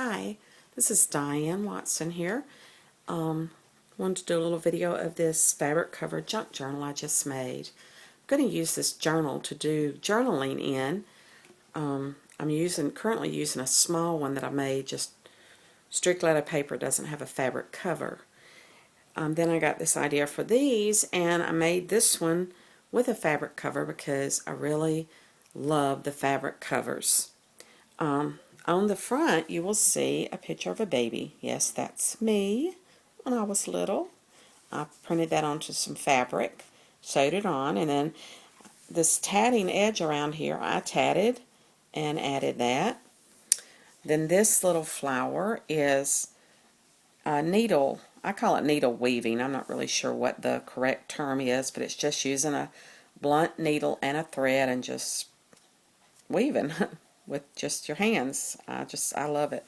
Hi, this is Diane Watson here. Wanted to do a little video of this fabric covered junk journal I just made. I'm going to use this journal to do journaling in. I'm currently using a small one that I made just strictly out of paper. It doesn't have a fabric cover. Then I got this idea for these, and I made this one with a fabric cover because I really love the fabric covers. On the front, you will see a picture of a baby. Yes, that's me when I was little. I printed that onto some fabric, sewed it on, and then this tatting edge around here, I tatted and added that. Then this little flower is a needle. I call it needle weaving. I'm not really sure what the correct term is, but it's just using a blunt needle and a thread and just weaving with just your hands. I love it.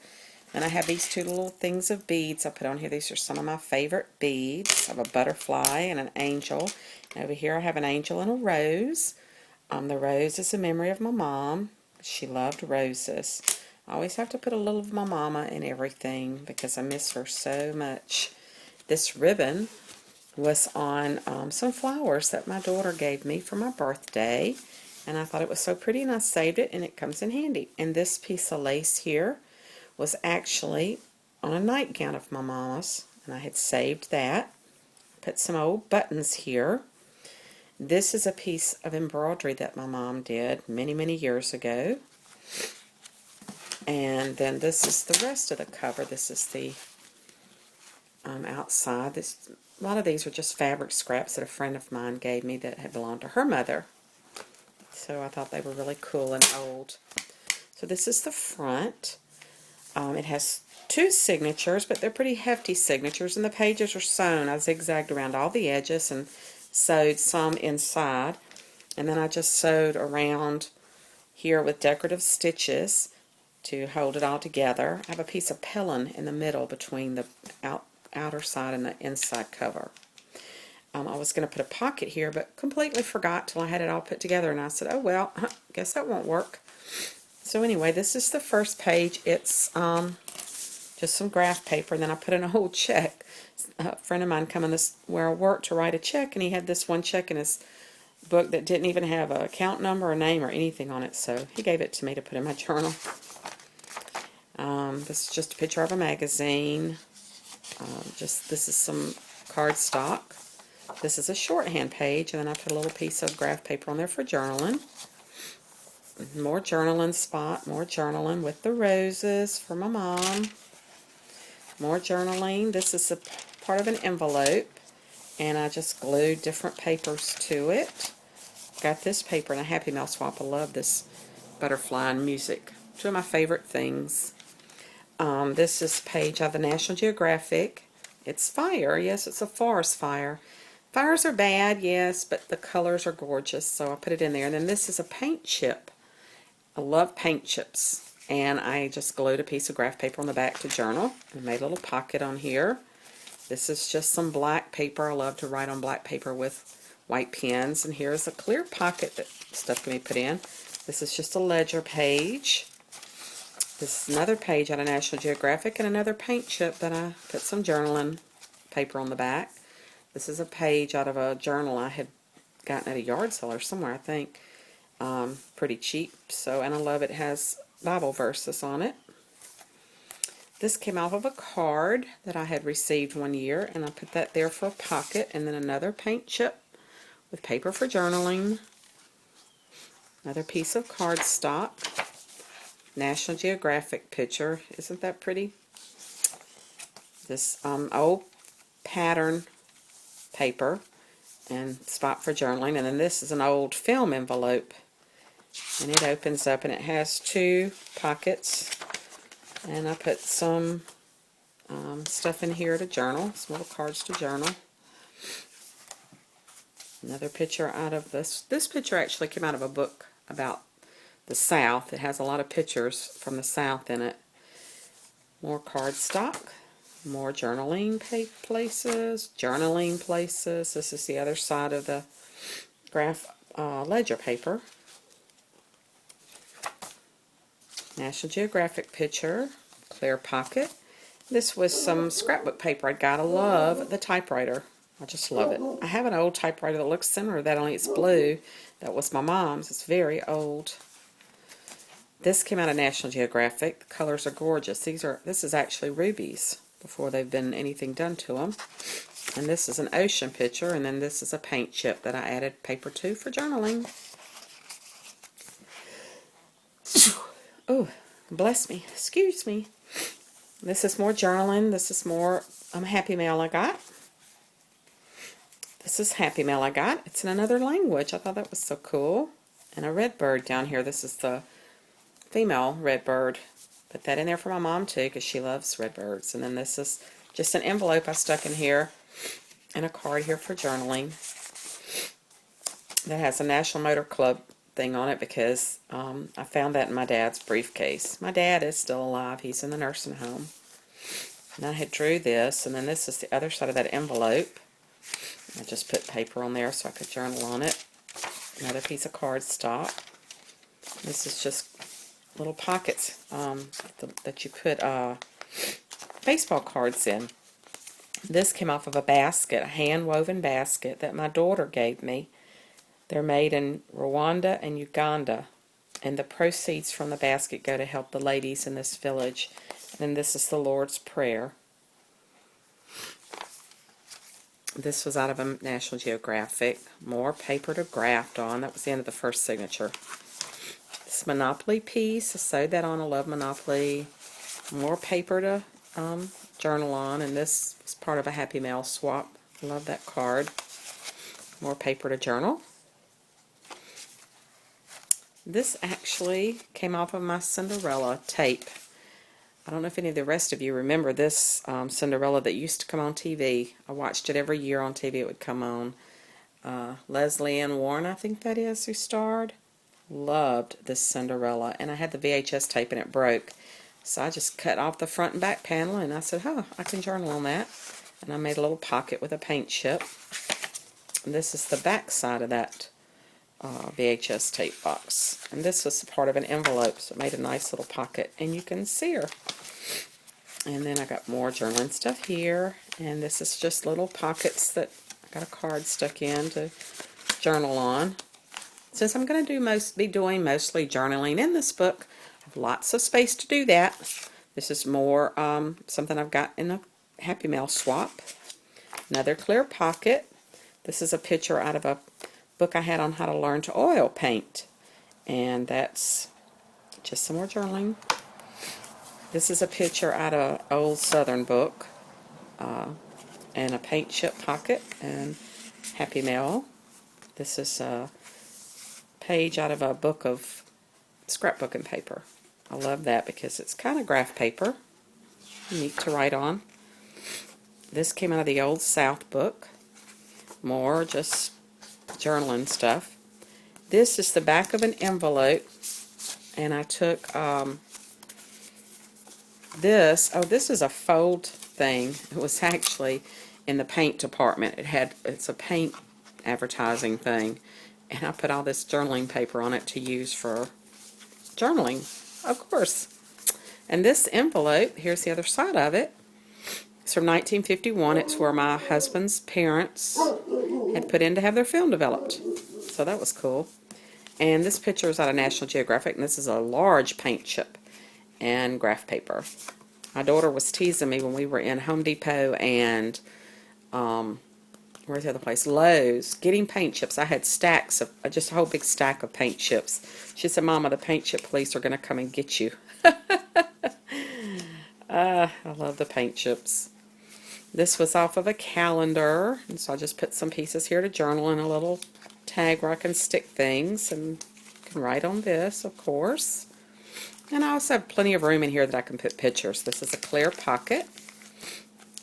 And I have these two little things of beads I put on here. These are some of my favorite beads. I have a butterfly and an angel. And over here I have an angel and a rose. The rose is a memory of my mom. She loved roses. I always have to put a little of my mama in everything because I miss her so much. This ribbon was on some flowers that my daughter gave me for my birthday. And I thought it was so pretty, and I saved it, and it comes in handy. And this piece of lace here was actually on a nightgown of my mama's, and I had saved that. Put some old buttons here. This is a piece of embroidery that my mom did many, many years ago. And then this is the rest of the cover. This is the outside. A lot of these are just fabric scraps that a friend of mine gave me that had belonged to her mother. So I thought they were really cool and old. So this is the front. It has two signatures, but they're pretty hefty signatures, and the pages are sewn. I zigzagged around all the edges and sewed some inside, and then I just sewed around here with decorative stitches to hold it all together. I have a piece of pellin in the middle between the outer side and the inside cover. I was going to put a pocket here, but completely forgot till I had it all put together, and I said, oh well, guess that won't work. So anyway, this is the first page. It's just some graph paper, and then I put an old check. A friend of mine coming where I work to write a check, and he had this one check in his book that didn't even have a account number or name or anything on it, so he gave it to me to put in my journal. This is just a picture of a magazine. This is some cardstock. This is a shorthand page, and then I put a little piece of graph paper on there for journaling. More journaling spot, more journaling with the roses for my mom. More journaling. This is a part of an envelope, and I just glued different papers to it. Got this paper in a Happy Mail swap. I love this butterfly and music. Two of my favorite things. This is a page of the National Geographic. It's fire. Yes, it's a forest fire. Fires are bad, yes, but the colors are gorgeous, so I put it in there. And then this is a paint chip. I love paint chips. And I just glued a piece of graph paper on the back to journal and made a little pocket on here. This is just some black paper. I love to write on black paper with white pens. And here's a clear pocket that stuff can be put in. This is just a ledger page. This is another page out of National Geographic and another paint chip that I put some journaling paper on the back. This is a page out of a journal I had gotten at a yard sale or somewhere, I think. Pretty cheap. And I love it. It has Bible verses on it. This came off of a card that I had received one year, and I put that there for a pocket. And then another paint chip with paper for journaling. Another piece of cardstock. National Geographic picture. Isn't that pretty? This old pattern paper and spot for journaling. And then this is an old film envelope, and it opens up and it has two pockets, and I put some stuff in here to journal, some little cards to journal. Another picture out of this picture actually came out of a book about the South. It has a lot of pictures from the South in it. More cardstock. More journaling places. This is the other side of the graph ledger paper. National Geographic picture. clear pocket. This was some scrapbook paper I got. I love the typewriter. I just love it. I have an old typewriter that looks similar to that, only it's blue. That was my mom's. It's very old. This came out of National Geographic. The colors are gorgeous. This is actually rubies before they've been anything done to them. And this is an ocean picture, and then this is a paint chip that I added paper to for journaling. Oh, bless me. Excuse me. This is more journaling. This is more Happy Mail I got. This is Happy Mail I got. It's in another language. I thought that was so cool. And a red bird down here. This is the female red bird. Put that in there for my mom too, because she loves red birds. And then this is just an envelope I stuck in here, and a card here for journaling. That has a National Motor Club thing on it, because I found that in my dad's briefcase. My dad is still alive. He's in the nursing home. And I had drew this, and then this is the other side of that envelope. I just put paper on there so I could journal on it. Another piece of cardstock. This is just little pockets that you put baseball cards in. This came off of a basket, a hand-woven basket that my daughter gave me. They're made in Rwanda and Uganda, and the proceeds from the basket go to help the ladies in this village. And this is the Lord's Prayer. This was out of a National Geographic. More paper to graft on. That was the end of the first signature. This Monopoly piece, I sewed that on. I love Monopoly. More paper to journal on, and this is part of a Happy Mail swap. I love that card. More paper to journal. This actually came off of my Cinderella tape. I don't know if any of the rest of you remember this Cinderella that used to come on TV. I watched it every year on TV. It would come on. Leslie Ann Warren, I think that is, who starred. Loved this Cinderella, and I had the VHS tape and it broke. So I just cut off the front and back panel, and I said, I can journal on that. And I made a little pocket with a paint chip. And this is the back side of that VHS tape box. And this was part of an envelope, so it made a nice little pocket, and you can see her. And then I got more journaling stuff here, and this is just little pockets that I got a card stuck in to journal on. Since I'm going to be doing mostly journaling in this book, I have lots of space to do that. This is more something I've got in a Happy Mail swap. Another clear pocket. This is a picture out of a book I had on how to learn to oil paint. And that's just some more journaling. This is a picture out of an old Southern book. And a paint chip pocket and Happy Mail. This is a page out of a book of scrapbooking paper. I love that because it's kind of graph paper. Neat to write on. This came out of the Old South book. More just journaling stuff. This is the back of an envelope, and I took this. Oh, this is a fold thing. It was actually in the paint department. It's a paint advertising thing, and I put all this journaling paper on it to use for journaling, of course. And this envelope, here's the other side of it. It's from 1951. It's where my husband's parents had put in to have their film developed. So that was cool. And this picture is out of National Geographic, and this is a large paint chip and graph paper. My daughter was teasing me when we were in Home Depot and where's the other place? Lowe's, getting paint chips. I had stacks of, just a whole big stack of paint chips. She said, Mama, the paint chip police are going to come and get you. I love the paint chips. This was off of a calendar, and so I just put some pieces here to journal and a little tag where I can stick things, and can write on this, of course. And I also have plenty of room in here that I can put pictures. This is a clear pocket.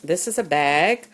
This is a bag.